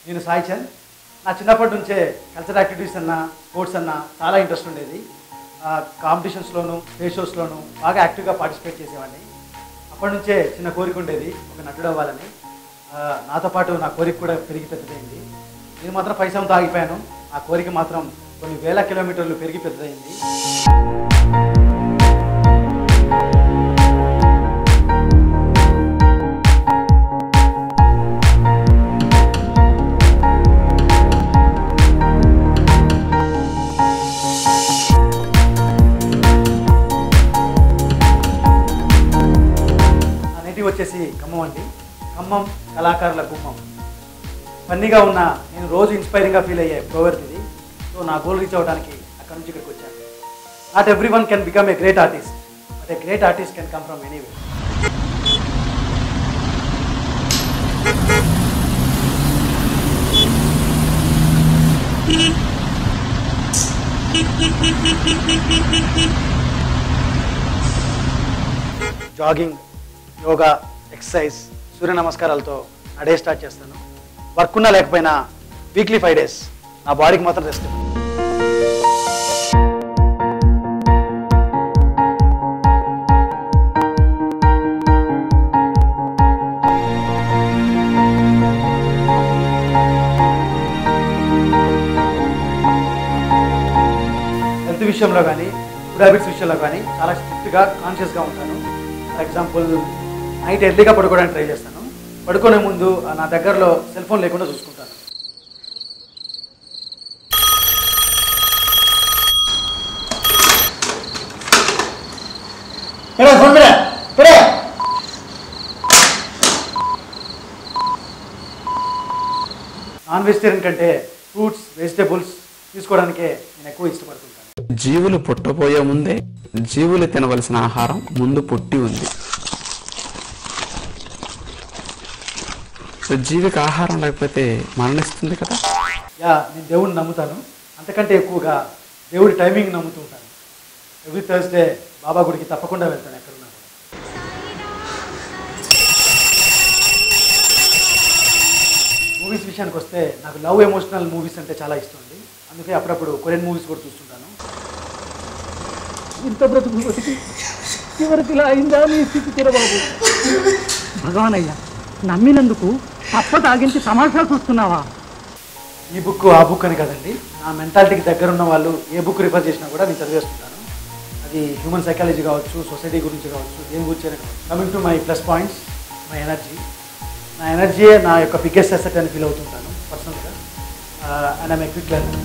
నేను సాయి చంద్. నా చిన్నప్పటి నుంచే కల్చరల్ యాక్టివిటీస్ అన్నా స్పోర్ట్స్ అన్నా చాలా ఇంట్రెస్ట్ ఉండేది. కాంపిటీషన్స్లోను స్టేజ్ షోస్లోను బాగా యాక్టివ్గా పార్టిసిపేట్ చేసేవాడిని. అప్పటి నుంచే చిన్న కోరిక ఉండేది ఒక నటుడు అవ్వాలని. నాతో పాటు నా కోరిక కూడా పెరిగి పెద్దదైంది. నేను మాత్రం పైసంతో ఆగిపోయాను. ఆ కోరిక మాత్రం కొన్ని వేల కిలోమీటర్లు పెరిగి పెద్దదైంది. వచ్చేసి ఖమ్మం అండి. ఖమ్మం కళాకారుల గుమ్మం. ఫన్నీగా ఉన్న నేను రోజు ఇన్స్పైరింగ్గా ఫీల్ అయ్యే ప్రోవర్బ్ ఇది. సో నా గోల్ రీచ్ అవ్వడానికి అక్కడ నుంచి ఇక్కడికి వచ్చాను. Not everyone can become a great artist, but a great artist can come from anyway. Jogging, yoga, exercise, Surya నమస్కారాలతో నా డే స్టార్ట్ చేస్తాను. వర్క్ ఉన్నా లేకపోయినా వీక్లీ 5 days నా బాడీకి మాత్రం రెస్ట్. హెల్త్ విషయంలో కానీ ఫుడ్ హ్యాబిట్స్ విషయంలో కానీ చాలా స్ట్రిక్ట్గా కాన్షియస్గా ఉంటాను. ఫర్ ఎగ్జాంపుల్ నైట్ ఎర్లీగా పడుకోవడానికి ట్రై చేస్తాను. పడుకునే ముందు నా దగ్గరలో సెల్ ఫోన్ లేకుండా చూసుకుంటాను. నాన్ వెజిటేరియన్ కంటే ఫ్రూట్స్, వెజిటేబుల్స్ తీసుకోవడానికే నేను ఎక్కువ ఇష్టపడుతుంటాను. జీవులు పుట్టబోయే ముందే జీవులు తినవలసిన ఆహారం ముందు పుట్టి ఉంది. సో జీవికి ఆహారం లేకపోతే మరణిస్తుంది కదా. నేను దేవుడిని నమ్ముతాను. అంతకంటే ఎక్కువగా దేవుడి టైమింగ్ నమ్ముతూ ఉంటాను. ఎవ్రీ థర్స్డే బాబా గుడికి తప్పకుండా వెళ్తాను ఎక్కడున్నా కూడా. మూవీస్ విషయానికి వస్తే నాకు లవ్ ఎమోషనల్ మూవీస్ అంటే చాలా ఇష్టం అండి. అందుకే అప్పుడప్పుడు కొరియన్ మూవీస్ కూడా చూస్తుంటాను. ఇంత బ్రతుకు బతికి చివరికి ఇలా అయిందా నీ స్థితి చిరబాబు? భగవాన్ అయ్యా, నమ్మినందుకు తప్ప తాగించి సమాచారం చూస్తున్నావా? ఈ బుక్ ఆ బుక్ అని కదండి, నా మెంటాలిటీకి దగ్గర ఉన్న వాళ్ళు ఏ బుక్ రిఫర్ చేసినా కూడా నేను చదివేస్తుంటాను. అది హ్యూమన్ సైకాలజీ కావచ్చు, సొసైటీ గురించి కావచ్చు, దేని గురించి అయినా కావచ్చు. Coming to my plus points, my energy. నా ఎనర్జీయే నా యొక్క బిగ్గెస్ట్ అసెట్ అని ఫీల్ అవుతుంటాను పర్సనల్గా. And I'm a quick learner.